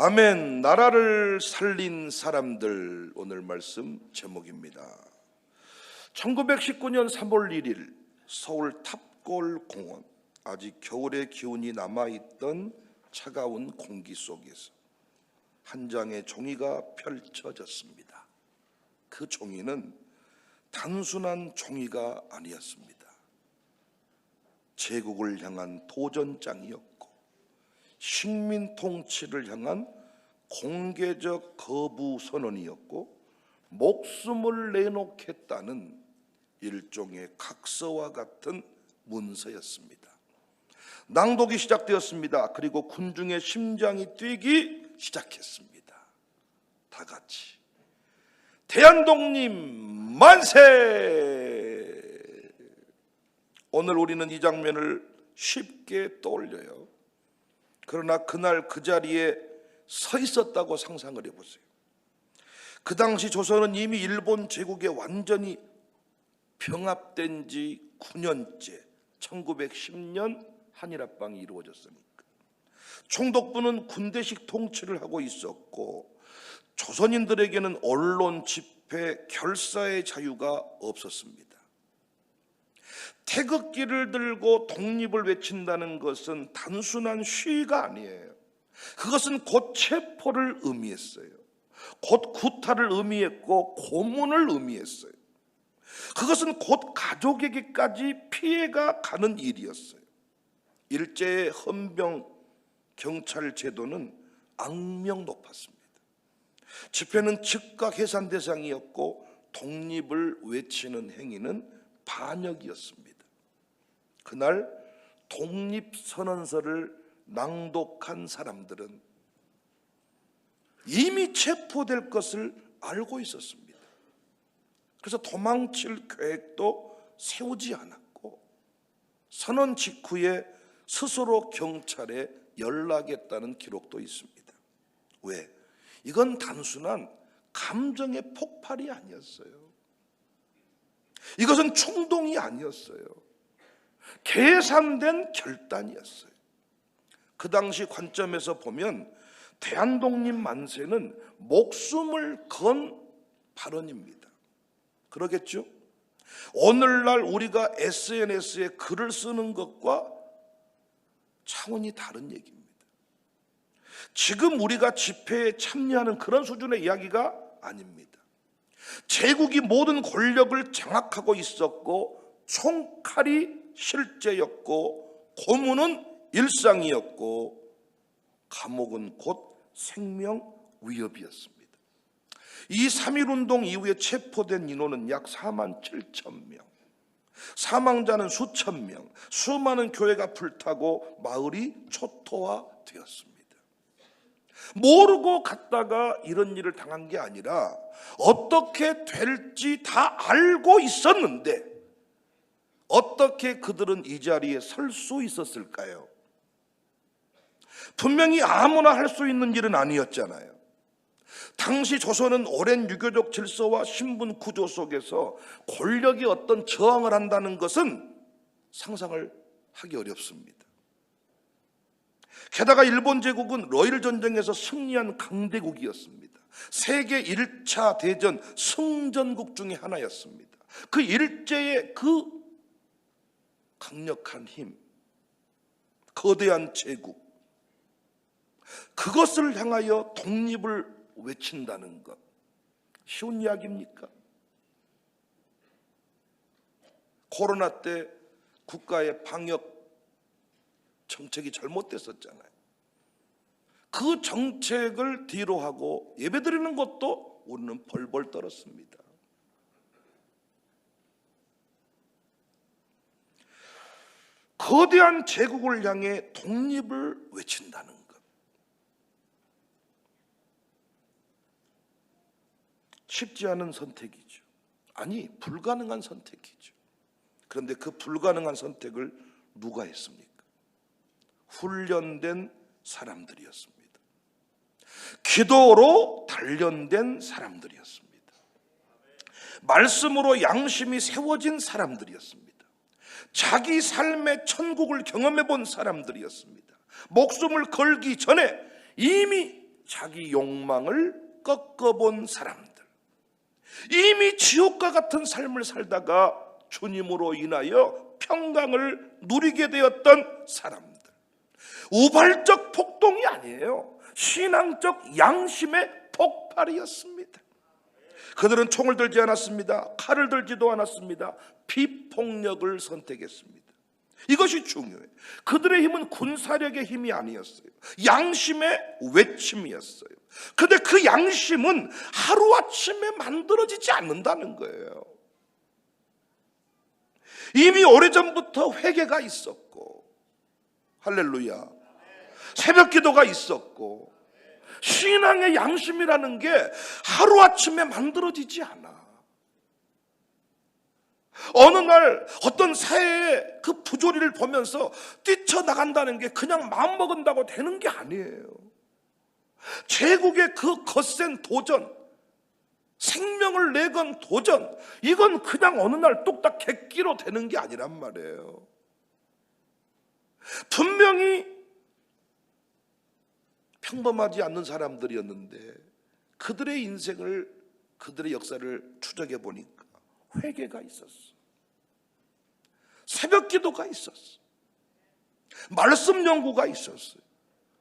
아멘. 나라를 살린 사람들, 오늘 말씀 제목입니다. 1919년 3월 1일 서울 탑골공원, 아직 겨울의 기운이 남아있던 차가운 공기 속에서 한 장의 종이가 펼쳐졌습니다. 그 종이는 단순한 종이가 아니었습니다. 제국을 향한 도전장이었고 식민 통치를 향한 공개적 거부 선언이었고 목숨을 내놓겠다는 일종의 각서와 같은 문서였습니다. 낭독이 시작되었습니다. 그리고 군중의 심장이 뛰기 시작했습니다. 다 같이 대한독립 만세! 오늘 우리는 이 장면을 쉽게 떠올려요. 그러나 그날 그 자리에 서 있었다고 상상을 해보세요. 그 당시 조선은 이미 일본 제국에 완전히 병합된 지 9년째 1910년 한일합방이 이루어졌으니까 총독부는 군대식 통치를 하고 있었고 조선인들에게는 언론, 집회, 결사의 자유가 없었습니다. 태극기를 들고 독립을 외친다는 것은 단순한 시위가 아니에요. 그것은 곧 체포를 의미했어요. 곧 구타를 의미했고 고문을 의미했어요. 그것은 곧 가족에게까지 피해가 가는 일이었어요. 일제의 헌병 경찰 제도는 악명 높았습니다. 집회는 즉각 해산 대상이었고 독립을 외치는 행위는 반역이었습니다. 그날 독립선언서를 낭독한 사람들은 이미 체포될 것을 알고 있었습니다. 그래서 도망칠 계획도 세우지 않았고 선언 직후에 스스로 경찰에 연락했다는 기록도 있습니다. 왜? 이건 단순한 감정의 폭발이 아니었어요. 이것은 충동이 아니었어요. 계산된 결단이었어요. 그 당시 관점에서 보면 대한독립 만세는 목숨을 건 발언입니다. 그러겠죠? 오늘날 우리가 SNS에 글을 쓰는 것과 차원이 다른 얘기입니다. 지금 우리가 집회에 참여하는 그런 수준의 이야기가 아닙니다. 제국이 모든 권력을 장악하고 있었고 총칼이 실제였고 고문은 일상이었고 감옥은 곧 생명 위협이었습니다. 이 3.1운동 이후에 체포된 인원은 약 4만 7천 명, 사망자는 수천 명, 수많은 교회가 불타고 마을이 초토화되었습니다. 모르고 갔다가 이런 일을 당한 게 아니라 어떻게 될지 다 알고 있었는데 어떻게 그들은 이 자리에 설 수 있었을까요? 분명히 아무나 할 수 있는 일은 아니었잖아요. 당시 조선은 오랜 유교적 질서와 신분 구조 속에서 권력이 어떤 저항을 한다는 것은 상상을 하기 어렵습니다. 게다가 일본 제국은 러일 전쟁에서 승리한 강대국이었습니다. 세계 1차 대전 승전국 중에 하나였습니다. 그 일제의 그 강력한 힘, 거대한 제국, 그것을 향하여 독립을 외친다는 것 쉬운 이야기입니까? 코로나 때 국가의 방역 정책이 잘못됐었잖아요. 그 정책을 뒤로 하고 예배드리는 것도 우리는 벌벌 떨었습니다. 거대한 제국을 향해 독립을 외친다는 것, 쉽지 않은 선택이죠. 아니, 불가능한 선택이죠. 그런데 그 불가능한 선택을 누가 했습니까? 훈련된 사람들이었습니다. 기도로 단련된 사람들이었습니다. 말씀으로 양심이 세워진 사람들이었습니다. 자기 삶의 천국을 경험해 본 사람들이었습니다. 목숨을 걸기 전에 이미 자기 욕망을 꺾어본 사람들, 이미 지옥과 같은 삶을 살다가 주님으로 인하여 평강을 누리게 되었던 사람들, 우발적 폭동이 아니에요. 신앙적 양심의 폭발이었습니다. 그들은 총을 들지 않았습니다. 칼을 들지도 않았습니다. 비폭력을 선택했습니다. 이것이 중요해요. 그들의 힘은 군사력의 힘이 아니었어요. 양심의 외침이었어요. 그런데 그 양심은 하루아침에 만들어지지 않는다는 거예요. 이미 오래전부터 회개가 있었고, 할렐루야, 새벽 기도가 있었고, 신앙의 양심이라는 게 하루아침에 만들어지지 않아. 어느 날 어떤 사회의 그 부조리를 보면서 뛰쳐나간다는 게 그냥 마음먹은다고 되는 게 아니에요. 제국의 그 거센 도전, 생명을 내건 도전, 이건 그냥 어느 날 뚝딱 객기로 되는 게 아니란 말이에요. 분명히 평범하지 않는 사람들이었는데 그들의 인생을, 그들의 역사를 추적해 보니까 회개가 있었어. 새벽 기도가 있었어. 말씀 연구가 있었어요.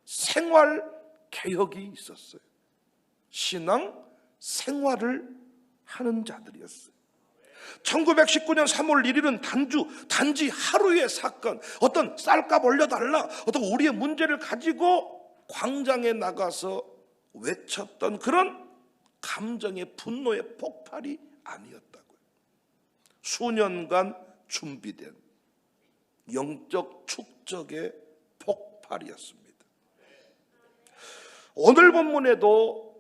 생활 개혁이 있었어요. 신앙 생활을 하는 자들이었어요. 1919년 3월 1일은 단지 하루의 사건, 어떤 쌀값 올려달라, 어떤 우리의 문제를 가지고 광장에 나가서 외쳤던 그런 감정의 분노의 폭발이 아니었다고요. 수년간 준비된 영적 축적의 폭발이었습니다. 오늘 본문에도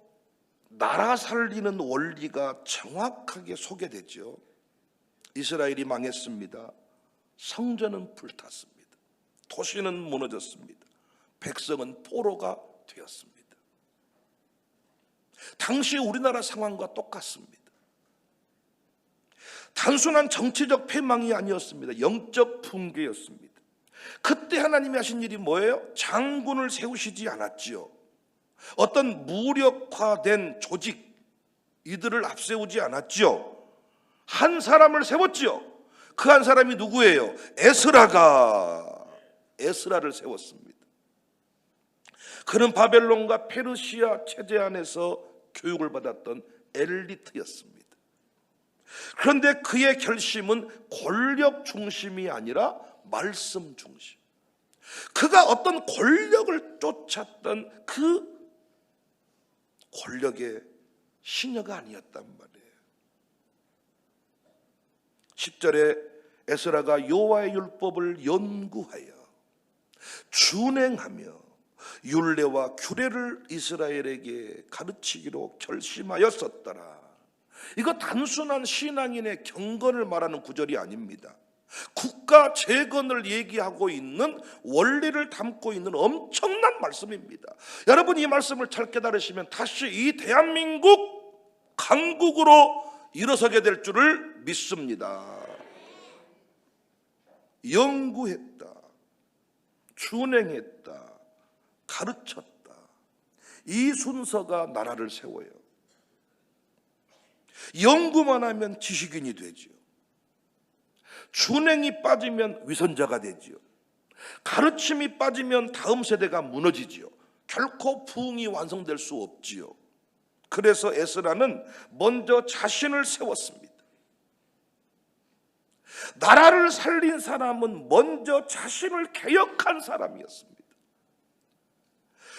나라 살리는 원리가 정확하게 소개되죠. 이스라엘이 망했습니다. 성전은 불탔습니다. 도시는 무너졌습니다. 백성은 포로가 되었습니다. 당시 우리나라 상황과 똑같습니다. 단순한 정치적 패망이 아니었습니다. 영적 붕괴였습니다. 그때 하나님이 하신 일이 뭐예요? 장군을 세우시지 않았지요. 어떤 무력화된 조직, 이들을 앞세우지 않았지요. 한 사람을 세웠지요. 그 한 사람이 누구예요? 에스라를 세웠습니다. 그는 바벨론과 페르시아 체제 안에서 교육을 받았던 엘리트였습니다. 그런데 그의 결심은 권력 중심이 아니라 말씀 중심. 그가 어떤 권력을 쫓았던 그 권력의 시녀가 아니었단 말이에요. 10절에 에스라가 여호와의 율법을 연구하여 준행하며 율례와 규례를 이스라엘에게 가르치기로 결심하였었더라. 이거 단순한 신앙인의 경건을 말하는 구절이 아닙니다. 국가 재건을 얘기하고 있는 원리를 담고 있는 엄청난 말씀입니다. 여러분, 이 말씀을 잘 깨달으시면 다시 이 대한민국 강국으로 일어서게 될 줄을 믿습니다. 연구했다, 준행했다, 가르쳤다. 이 순서가 나라를 세워요. 연구만 하면 지식인이 되지요. 준행이 빠지면 위선자가 되지요. 가르침이 빠지면 다음 세대가 무너지지요. 결코 부흥이 완성될 수 없지요. 그래서 에스라는 먼저 자신을 세웠습니다. 나라를 살린 사람은 먼저 자신을 개혁한 사람이었습니다.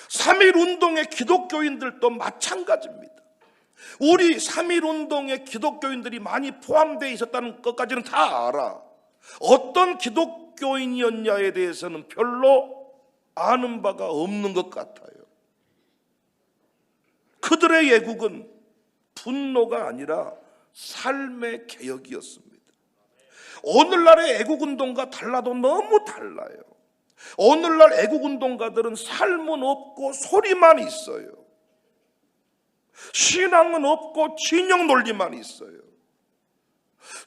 3.1운동의 기독교인들도 마찬가지입니다. 우리 3.1운동의 기독교인들이 많이 포함되어 있었다는 것까지는 다 알아. 어떤 기독교인이었냐에 대해서는 별로 아는 바가 없는 것 같아요. 그들의 애국은 분노가 아니라 삶의 개혁이었습니다. 오늘날의 애국운동과 달라도 너무 달라요. 오늘날 애국운동가들은 삶은 없고 소리만 있어요. 신앙은 없고 진영 논리만 있어요.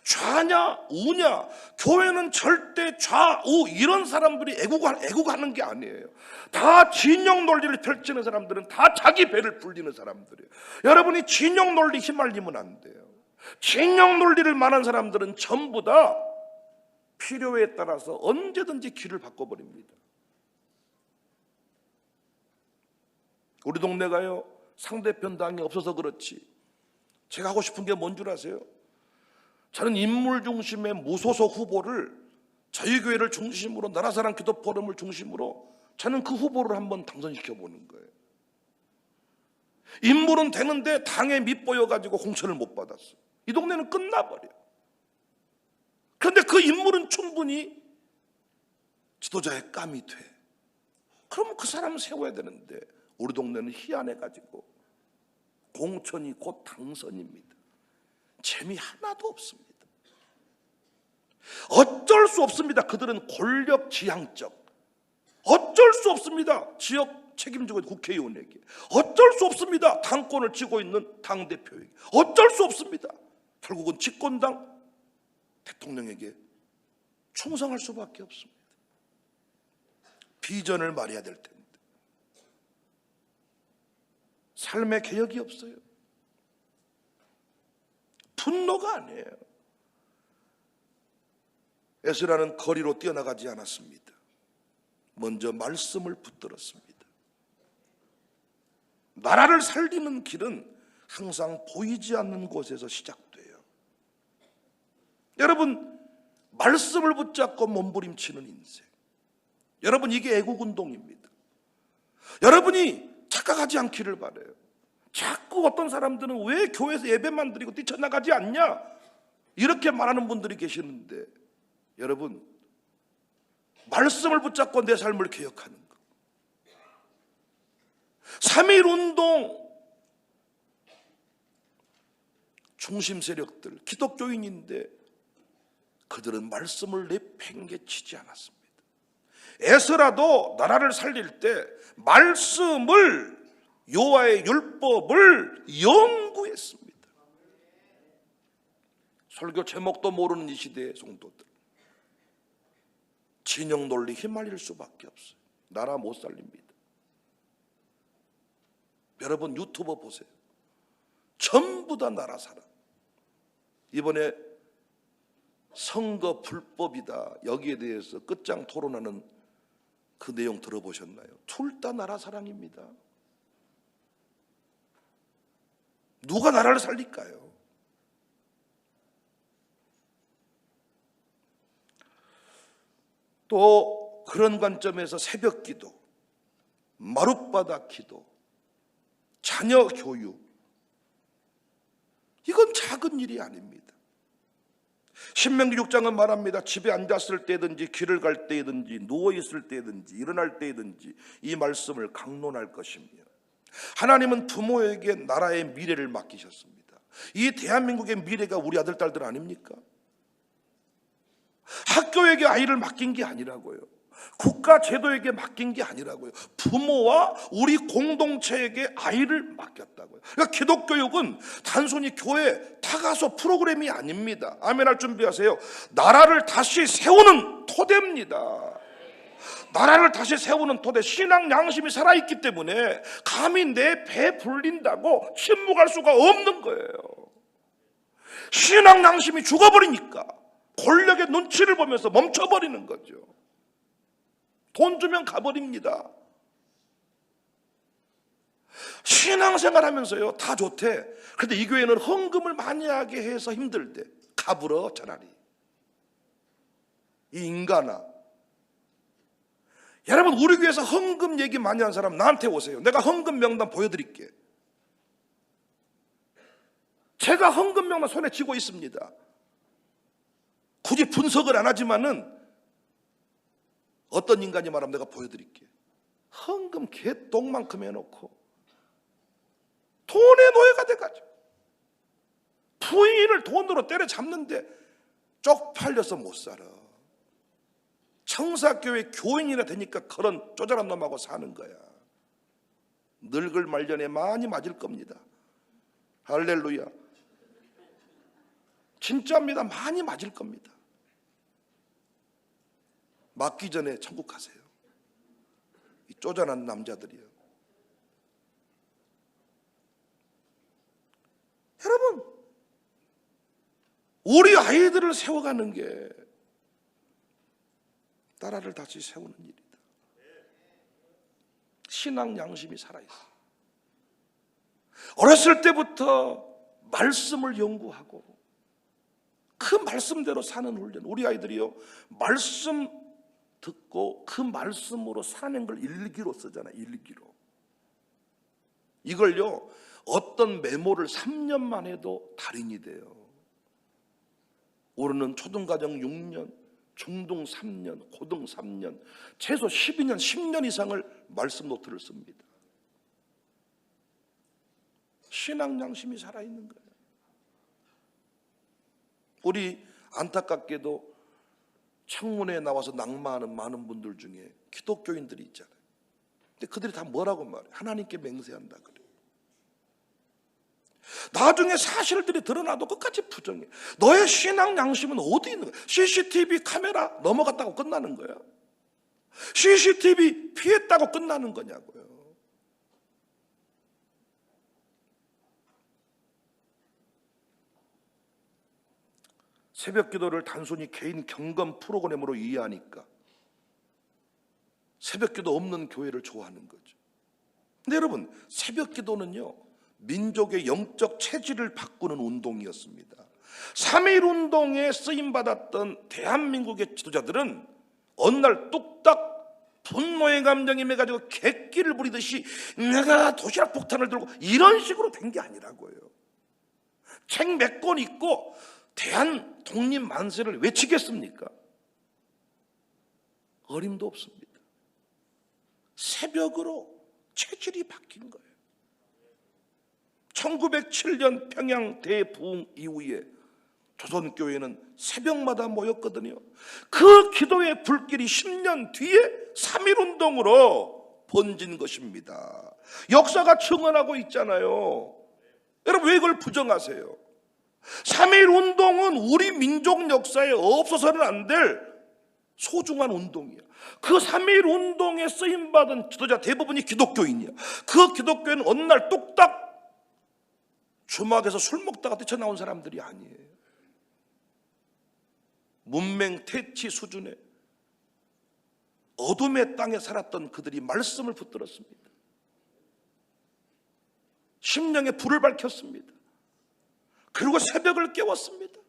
좌냐 우냐, 교회는 절대 좌우 이런 사람들이 애국하는 게 아니에요. 다 진영 논리를 펼치는 사람들은 다 자기 배를 불리는 사람들이에요. 여러분이 진영 논리 휘말리면 안 돼요. 진영 논리를 말하는 사람들은 전부 다 필요에 따라서 언제든지 길을 바꿔버립니다. 우리 동네가요, 상대편 당이 없어서 그렇지, 제가 하고 싶은 게 뭔 줄 아세요? 저는 인물 중심의 무소속 후보를, 저희 교회를 중심으로, 나라사랑 기도 포럼을 중심으로 저는 그 후보를 한번 당선시켜 보는 거예요. 인물은 되는데 당에 밑보여가지고 공천을 못 받았어. 이 동네는 끝나버려. 그런데 그 인물은 충분히 지도자의 깜이 돼. 그러면 그 사람을 세워야 되는데 우리 동네는 희한해가지고 공천이 곧 당선입니다. 재미 하나도 없습니다. 어쩔 수 없습니다. 그들은 권력지향적, 어쩔 수 없습니다. 지역 책임지고 있는 국회의원에게, 어쩔 수 없습니다. 당권을 쥐고 있는 당대표에게, 어쩔 수 없습니다. 결국은 집권당 대통령에게 충성할 수밖에 없습니다. 비전을 말해야 될 텐데 삶의 개혁이 없어요. 분노가 아니에요. 에스라는 거리로 뛰어나가지 않았습니다. 먼저 말씀을 붙들었습니다. 나라를 살리는 길은 항상 보이지 않는 곳에서 시작돼요. 여러분, 말씀을 붙잡고 몸부림치는 인생, 여러분, 이게 애국운동입니다. 여러분이 착각하지 않기를 바라요. 자꾸 어떤 사람들은 왜 교회에서 예배만 드리고 뛰쳐나가지 않냐 이렇게 말하는 분들이 계시는데, 여러분, 말씀을 붙잡고 내 삶을 개혁하는 것, 3.1운동 중심 세력들, 기독교인인데 그들은 말씀을 내팽개치지 않았습니다. 에스라도 나라를 살릴 때 말씀을, 여호와의 율법을 연구했습니다. 설교 제목도 모르는 이 시대의 성도들, 진영 논리 휘말릴 수밖에 없어요. 나라 못 살립니다. 여러분, 유튜버 보세요. 전부 다 나라 사랑. 이번에 선거 불법이다, 여기에 대해서 끝장 토론하는 그 내용 들어보셨나요? 둘 다 나라 사랑입니다. 누가 나라를 살릴까요? 또 그런 관점에서 새벽 기도, 마룻바닥 기도, 자녀 교육, 이건 작은 일이 아닙니다. 신명기 6장은 말합니다. 집에 앉았을 때든지 길을 갈 때든지 누워있을 때든지 일어날 때든지 이 말씀을 강론할 것이며, 하나님은 부모에게 나라의 미래를 맡기셨습니다. 이 대한민국의 미래가 우리 아들 딸들 아닙니까? 학교에게 아이를 맡긴 게 아니라고요. 국가 제도에게 맡긴 게 아니라고요. 부모와 우리 공동체에게 아이를 맡겼다고요. 그러니까 기독교육은 단순히 교회 타가소 프로그램이 아닙니다. 아멘할 준비하세요. 나라를 다시 세우는 토대입니다. 나라를 다시 세우는 토대, 신앙 양심이 살아있기 때문에 감히 내 배 불린다고 침묵할 수가 없는 거예요. 신앙 양심이 죽어버리니까 권력의 눈치를 보면서 멈춰버리는 거죠. 돈 주면 가버립니다. 신앙생활 하면서요, 다 좋대. 그런데 이 교회는 헌금을 많이 하게 해서 힘들대. 가불어 차라리. 이 인간아, 여러분, 우리 교회에서 헌금 얘기 많이 한 사람 나한테 오세요. 내가 헌금 명단 보여드릴게. 제가 헌금 명단 손에 쥐고 있습니다. 굳이 분석을 안 하지만은 어떤 인간이 말하면 내가 보여드릴게. 헌금 개똥만큼 해놓고 돈의 노예가 돼가지고 부인을 돈으로 때려잡는데 쪽팔려서 못 살아. 청사교회 교인이나 되니까 그런 쪼잘한 놈하고 사는 거야. 늙을 말년에 많이 맞을 겁니다. 할렐루야. 진짜입니다. 많이 맞을 겁니다. 맞기 전에 천국 가세요. 이 쪼잔한 남자들이요. 여러분, 우리 아이들을 세워가는 게 나라를 다시 세우는 일이다. 신앙 양심이 살아있어. 어렸을 때부터 말씀을 연구하고 그 말씀대로 사는 훈련. 우리 아이들이요, 말씀 듣고 그 말씀으로 사는 걸 일기로 쓰잖아요. 일기로. 이걸요, 어떤 메모를 3년만 해도 달인이 돼요. 우리는 초등과정 6년, 중등 3년, 고등 3년, 최소 12년, 10년 이상을 말씀 노트를 씁니다. 신앙 양심이 살아있는 거예요. 우리 안타깝게도 청문회에 나와서 낙마하는 많은 분들 중에 기독교인들이 있잖아요. 근데 그들이 다 뭐라고 말해요? 하나님께 맹세한다 그래요. 나중에 사실들이 드러나도 끝까지 부정해. 너의 신앙 양심은 어디 있는 거야? CCTV 카메라 넘어갔다고 끝나는 거야? CCTV 피했다고 끝나는 거냐고요. 새벽 기도를 단순히 개인 경건 프로그램으로 이해하니까 새벽 기도 없는 교회를 좋아하는 거죠. 근데 여러분, 새벽 기도는요, 민족의 영적 체질을 바꾸는 운동이었습니다. 3.1 운동에 쓰임받았던 대한민국의 지도자들은 어느 날 뚝딱 분노의 감정이 매가지고 객기를 부리듯이 내가 도시락 폭탄을 들고 이런 식으로 된 게 아니라고요. 책 몇 권 읽고 대한 독립 만세를 외치겠습니까? 어림도 없습니다. 새벽으로 체질이 바뀐 거예요. 1907년 평양 대부흥 이후에 조선교회는 새벽마다 모였거든요. 그 기도의 불길이 10년 뒤에 3.1 운동으로 번진 것입니다. 역사가 증언하고 있잖아요. 여러분, 왜 이걸 부정하세요? 3.1 운동은 우리 민족 역사에 없어서는 안 될 소중한 운동이야. 그 3.1 운동에 쓰임받은 지도자 대부분이 기독교인이야. 그 기독교인은 어느 날 뚝딱 주막에서 술 먹다가 뛰쳐나온 사람들이 아니에요. 문맹 퇴치 수준의 어둠의 땅에 살았던 그들이 말씀을 붙들었습니다. 심령에 불을 밝혔습니다. 그리고 새벽을 깨웠습니다.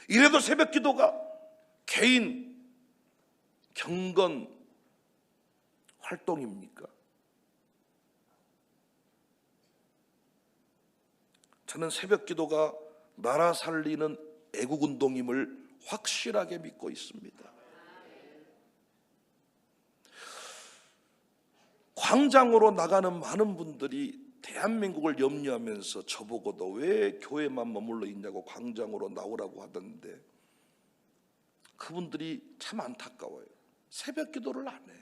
이래도 새벽 기도가 개인 경건 활동입니까? 저는 새벽 기도가 나라 살리는 애국운동임을 확실하게 믿고 있습니다. 광장으로 나가는 많은 분들이 대한민국을 염려하면서 저보고도 왜 교회만 머물러 있냐고 광장으로 나오라고 하던데, 그분들이 참 안타까워요. 새벽 기도를 안 해.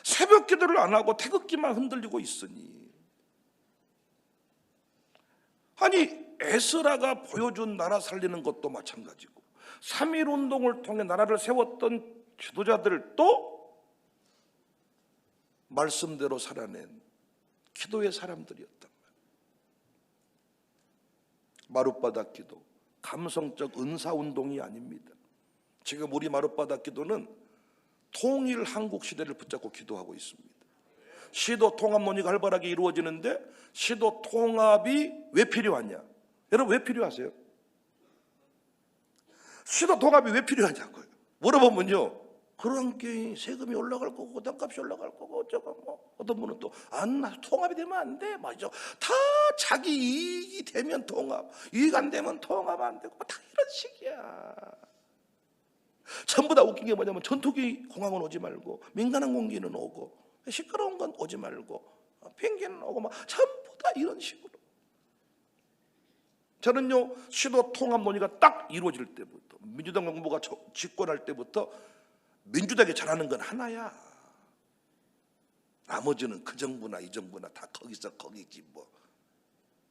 새벽 기도를 안 하고 태극기만 흔들리고 있으니, 아니 에스라가 보여준 나라 살리는 것도 마찬가지고 3.1 운동을 통해 나라를 세웠던 지도자들도 말씀대로 살아낸 기도의 사람들이었단 말이에요. 마룻바닥 기도, 감성적 은사운동이 아닙니다. 지금 우리 마룻바닥 기도는 통일 한국 시대를 붙잡고 기도하고 있습니다. 시도 통합 논의가 활발하게 이루어지는데 시도 통합이 왜 필요하냐? 여러분, 왜 필요하세요? 시도 통합이 왜 필요하냐고요. 물어보면요, 그런 게 세금이 올라갈 거고 땅값이 올라갈 거고 어쩌고 뭐, 어떤 분은 또 안 통합이 되면 안 돼, 맞죠? 다 자기 이익이 되면 통합, 이익 안 되면 통합 안 되고 다 이런 식이야. 전부 다 웃긴 게 뭐냐면 전투기 공항은 오지 말고 민간항공기는 오고 시끄러운 건 오지 말고 비행기는 오고 막 전부 다 이런 식으로. 저는요, 시도 통합 논의가 딱 이루어질 때부터, 민주당 정부가 집권할 때부터 민주당이 잘하는 건 하나야. 나머지는 그 정부나 이 정부나 다 거기서 거기지 뭐.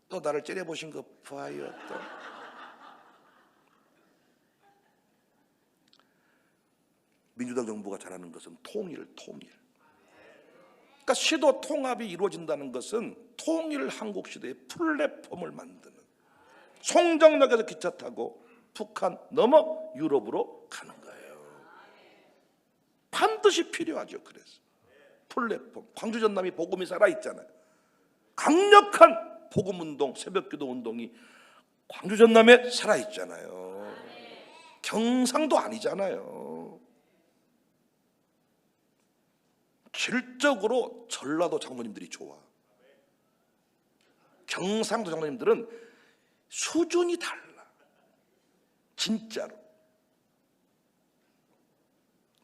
또 나를 째려보신 거 봐요. 또 민주당 정부가 잘하는 것은 통일. 그러니까 시도 통합이 이루어진다는 것은 통일 한국 시대의 플랫폼을 만드는, 송정역에서 기차 타고 북한 넘어 유럽으로 가는 거예요. 반드시 필요하죠. 그래서 플랫폼, 광주 전남이 복음이 살아있잖아요. 강력한 복음운동, 새벽기도 운동이 광주 전남에 살아있잖아요. 경상도 아니잖아요. 질적으로 전라도 장로님들이 좋아. 경상도 장로님들은 수준이 달라. 진짜로.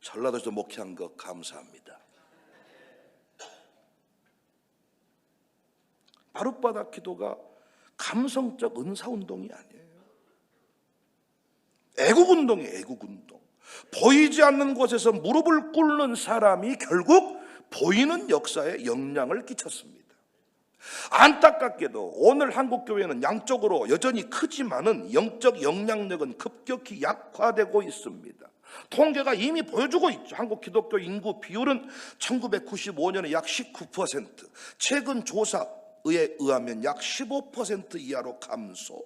전라도에서 목회한 거 감사합니다. 바룻바닥 기도가 감성적 은사운동이 아니에요. 애국운동이에요. 애국운동. 보이지 않는 곳에서 무릎을 꿇는 사람이 결국 보이는 역사에 영향을 끼쳤습니다. 안타깝게도 오늘 한국교회는 양쪽으로 여전히 크지만은 영적 영향력은 급격히 약화되고 있습니다. 통계가 이미 보여주고 있죠. 한국 기독교 인구 비율은 1995년에 약 19%, 최근 조사에 의하면 약 15% 이하로 감소.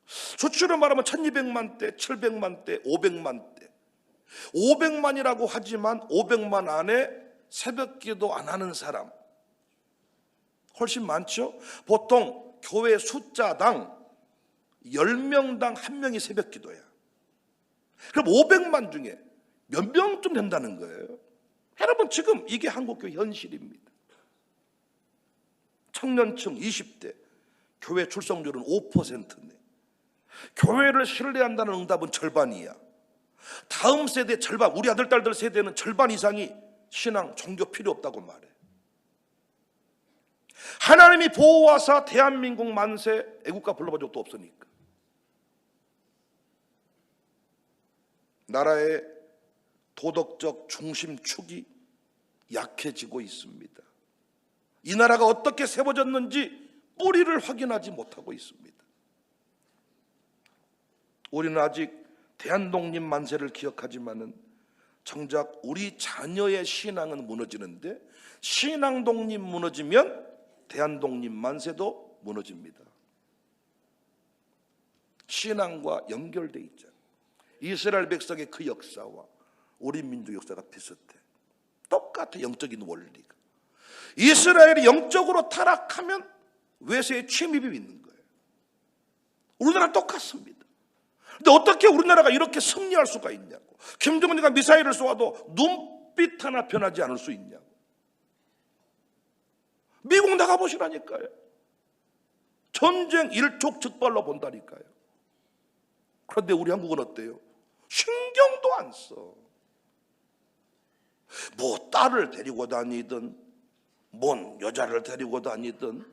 수치로 말하면 1200만 대, 700만 대, 500만 대. 500만이라고 하지만 500만 안에 새벽기도 안 하는 사람 훨씬 많죠. 보통 교회 숫자당 10명당 1명이 새벽기도야. 그럼 500만 중에 몇 명쯤 된다는 거예요. 여러분, 지금 이게 한국교회 현실입니다. 청년층 20대 교회 출석률은 5%네. 교회를 신뢰한다는 응답은 절반이야. 다음 세대 절반, 우리 아들 딸들 세대는 절반 이상이 신앙, 종교 필요 없다고 말해. 하나님이 보호하사 대한민국 만세 애국가 불러본 적도 없으니까. 나라의 도덕적 중심축이 약해지고 있습니다. 이 나라가 어떻게 세워졌는지 뿌리를 확인하지 못하고 있습니다. 우리는 아직 대한독립 만세를 기억하지만은 정작 우리 자녀의 신앙은 무너지는데, 신앙 독립 무너지면 대한독립 만세도 무너집니다. 신앙과 연결돼 있잖아요. 이스라엘 백성의 그 역사와 우리 민족 역사가 비슷해. 똑같아. 영적인 원리가. 이스라엘이 영적으로 타락하면 외세의 침입이 있는 거예요. 우리나라 똑같습니다. 근데 어떻게 우리나라가 이렇게 승리할 수가 있냐고. 김정은이가 미사일을 쏘아도 눈빛 하나 변하지 않을 수 있냐고. 미국 나가보시라니까요. 전쟁 일촉즉발로 본다니까요. 그런데 우리 한국은 어때요? 신경도 안 써. 뭐 딸을 데리고 다니든, 뭔 여자를 데리고 다니든,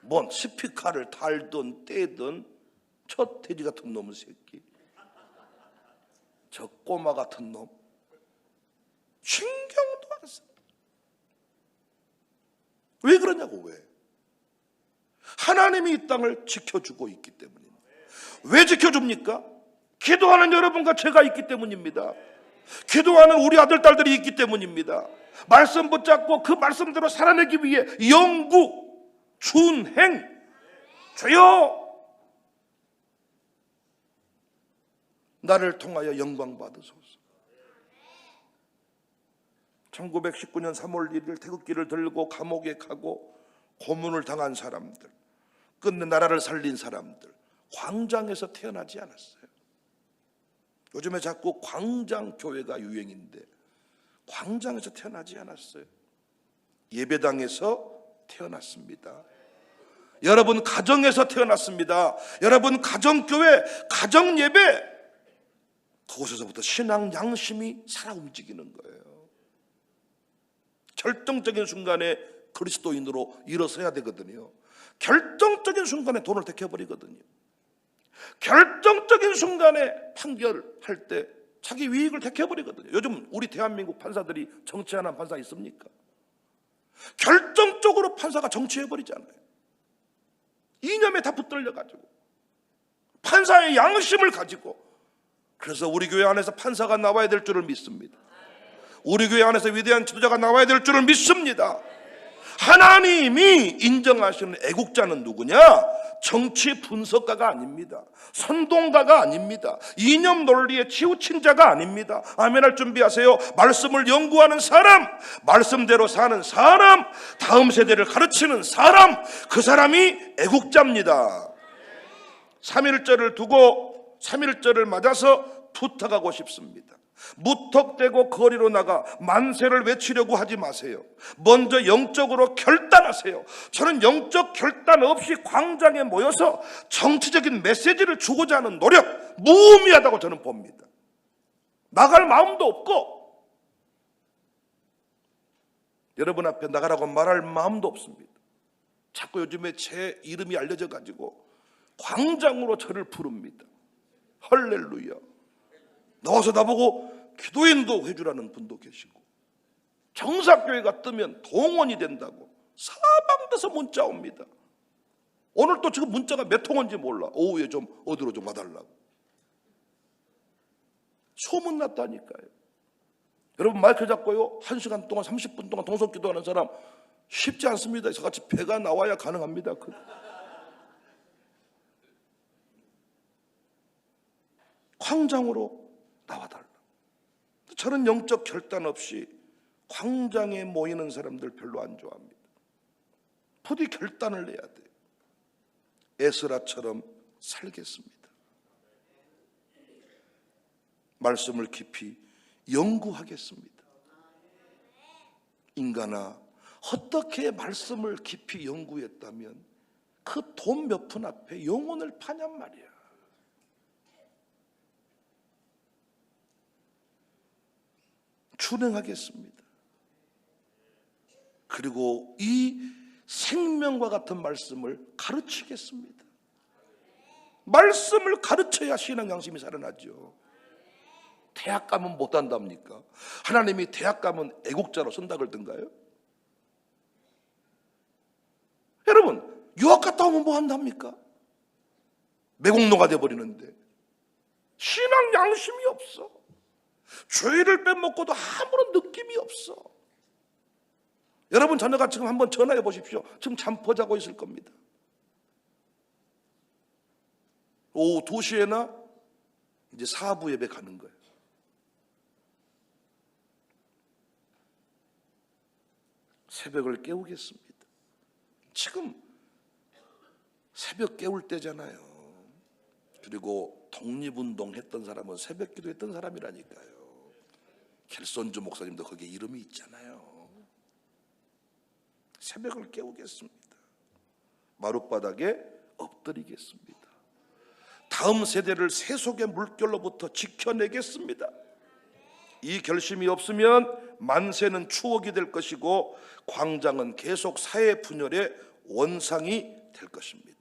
뭔 스피커를 달든 떼든, 저 돼지 같은 놈의 새끼, 저 꼬마 같은 놈, 신경도 안 써. 왜 그러냐고. 왜? 하나님이 이 땅을 지켜주고 있기 때문입니다. 왜 지켜줍니까? 기도하는 여러분과 제가 있기 때문입니다. 기도하는 우리 아들 딸들이 있기 때문입니다. 말씀 붙잡고 그 말씀대로 살아내기 위해 영구 준행, 주여 나를 통하여 영광 받으소서. 1919년 3월 1일 태극기를 들고 감옥에 가고 고문을 당한 사람들, 끝내 나라를 살린 사람들, 광장에서 태어나지 않았어요. 요즘에 자꾸 광장교회가 유행인데 광장에서 태어나지 않았어요. 예배당에서 태어났습니다. 여러분 가정에서 태어났습니다. 여러분 가정교회, 가정예배, 그곳에서부터 신앙 양심이 살아 움직이는 거예요. 결정적인 순간에 그리스도인으로 일어서야 되거든요. 결정적인 순간에 돈을 택해버리거든요. 결정적인 순간에 판결할 때 자기 이익을 택해버리거든요. 요즘 우리 대한민국 판사들이 정치하는 판사 있습니까? 결정적으로 판사가 정치해버리잖아요. 이념에 다 붙들려가지고 판사의 양심을 가지고, 그래서 우리 교회 안에서 판사가 나와야 될 줄을 믿습니다. 우리 교회 안에서 위대한 지도자가 나와야 될 줄을 믿습니다. 하나님이 인정하시는 애국자는 누구냐? 정치 분석가가 아닙니다. 선동가가 아닙니다. 이념 논리에 치우친 자가 아닙니다. 아멘할 준비하세요. 말씀을 연구하는 사람, 말씀대로 사는 사람, 다음 세대를 가르치는 사람, 그 사람이 애국자입니다. 3.1절을 두고 3.1절을 맞아서 부탁하고 싶습니다. 무턱대고 거리로 나가 만세를 외치려고 하지 마세요. 먼저 영적으로 결단하세요. 저는 영적 결단 없이 광장에 모여서 정치적인 메시지를 주고자 하는 노력, 무의미하다고 저는 봅니다. 나갈 마음도 없고 여러분 앞에 나가라고 말할 마음도 없습니다. 자꾸 요즘에 제 이름이 알려져 가지고 광장으로 저를 부릅니다. 할렐루야. 나와서 나보고 기도인도 해주라는 분도 계시고, 정사교회가 뜨면 동원이 된다고 사방에서 문자 옵니다. 오늘 또 지금 문자가 몇 통인지 몰라. 오후에 좀 어디로 좀 와달라고. 소문났다니까요. 여러분 마이크 잡고요 1시간 동안 30분 동안 동성기도하는 사람 쉽지 않습니다. 저같이 배가 나와야 가능합니다. 광장으로 나와달라. 저는 영적 결단 없이 광장에 모이는 사람들 별로 안 좋아합니다. 부디 결단을 내야 돼요. 에스라처럼 살겠습니다. 말씀을 깊이 연구하겠습니다. 인간아, 어떻게 말씀을 깊이 연구했다면 그 돈 몇 푼 앞에 영혼을 파냔 말이야. 준행하겠습니다. 그리고 이 생명과 같은 말씀을 가르치겠습니다. 말씀을 가르쳐야 신앙 양심이 살아나죠. 대학 가면 못한답니까? 하나님이 대학 가면 애국자로 쓴다 그러던가요? 여러분, 유학 갔다 오면 뭐 한답니까? 매국노가 돼버리는데 신앙 양심이 없어. 죄를 빼먹고도 아무런 느낌이 없어. 여러분 자녀가 지금 한번 전화해 보십시오. 지금 잠퍼 자고 있을 겁니다. 오후 2시에나 이제 사부 예배 가는 거예요. 새벽을 깨우겠습니다. 지금 새벽 깨울 때잖아요. 그리고 독립운동 했던 사람은 새벽 기도 했던 사람이라니까요. 켈손주 목사님도 거기에 이름이 있잖아요. 새벽을 깨우겠습니다. 마룻바닥에 엎드리겠습니다. 다음 세대를 세속의 물결로부터 지켜내겠습니다. 이 결심이 없으면 만세는 추억이 될 것이고 광장은 계속 사회 분열의 원상이 될 것입니다.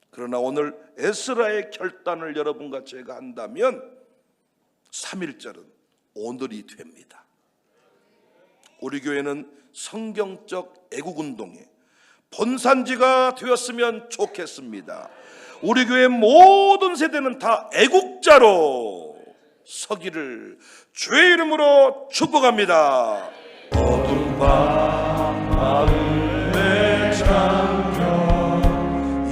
그러나 오늘 에스라의 결단을 여러분과 제가 한다면 3.1절은 오늘이 됩니다. 우리 교회는 성경적 애국운동의 본산지가 되었으면 좋겠습니다. 우리 교회 모든 세대는 다 애국자로 서기를 주의 이름으로 축복합니다. 어둠 밤 마음에 잠겨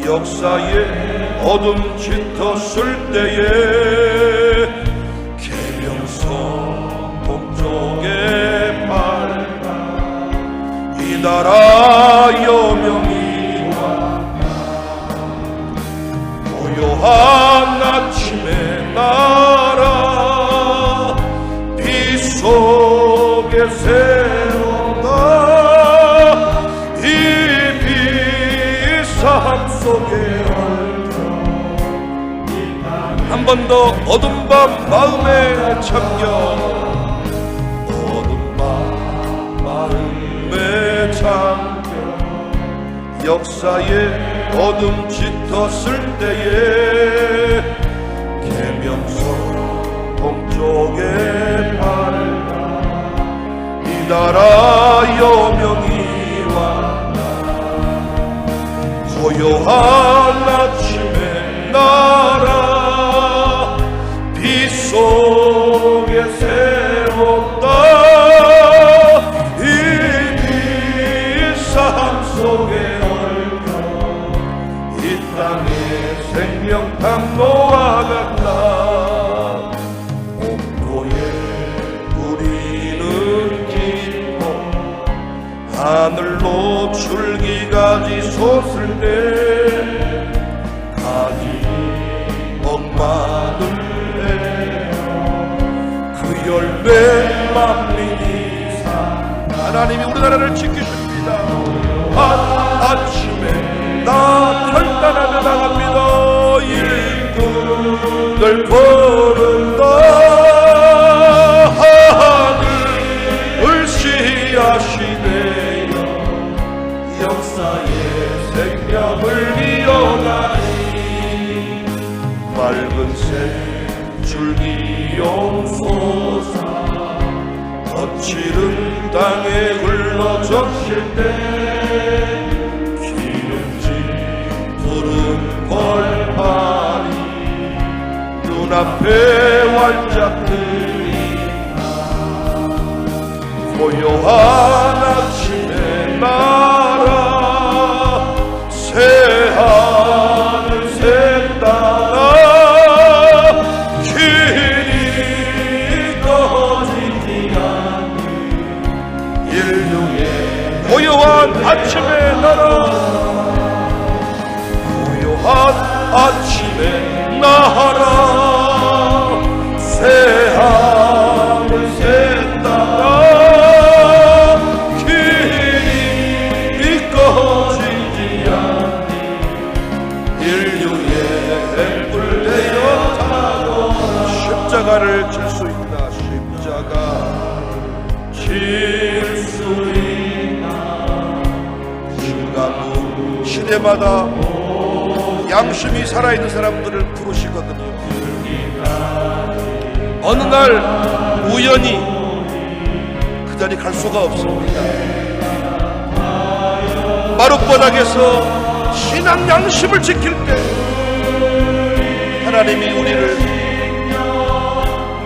역사의 어둠 짙었을 때에 계명성 동쪽에 밝아 이 나라 여명이 왔다. 고요한 아침의 나라 빛 속에 새로운 이 비사함 속에 한 번 더 어둠 밤 마음에 잠겨 어둠 밤 마음에 잠겨 역사의 어둠 짙었을 때에 계명성 동쪽에 밝아 이 나라 여명이 왔다. 고요 고요한 아침의 나라 빛 속에 새롭다 이 삶 속에 얽혀 이 땅의 생명탐로와 같다 옥토에 우리는 기뻐 하늘로 줄기가지 솟을 때 가지 억만을 그 열매 맘미니 하나님이 우리나라를 지키십니다. 아침에 나 결단하며 나갑니다. 일꾼을 부른다. 하늘을 씨앗이되어 역사의 생명을 이어가니 맑은색 줄기 용솟아 거칠은 땅에 흘러 적실 때 기름진 푸른 벌판이 눈앞에 활짝 트인다 고요한 아침의 나라 새하늘 새 따라 길이 꺼지지 않는 인류의 고요한 아침의 나라 고요한 아침의 나라 새하늘 새 따라 길이 꺼지지 않는 인류의 뿔 되어 타고 십자가를 질 수 있다 십자가 질 수 있다 시대마다 양심이 살아있는 사람들을 부르시거든요. 어느 날 우연히 그 자리 갈 수가 없습니다. 마룻바닥에서 신앙 양심을 지킬 때 하나님이 우리를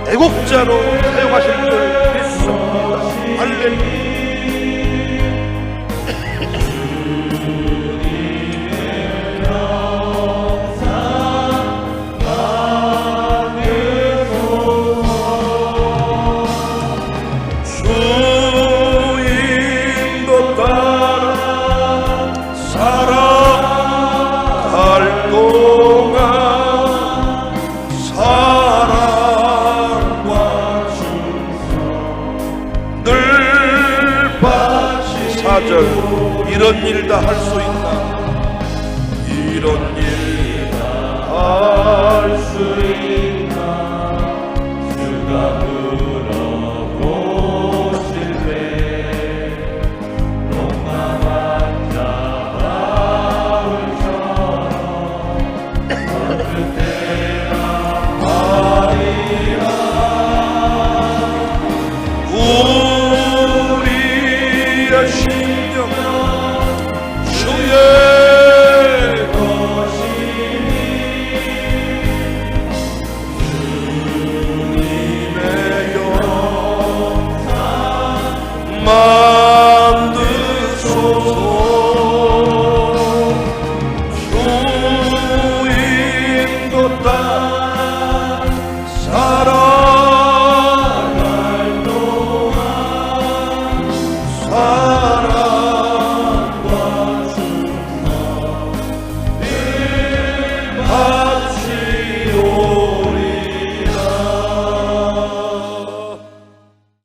애국자로 사용하실 줄 믿습니다. 할렐루야. 이런 일 다 할 수 있나 이런 일 다 할 수 있나 주가 물어보실 때 농담한 자 바울처럼 어느 때나 말이야 우리의 심령 주의 것이니 주님의 영상 만드소서 주인도 따라 살아갈 동안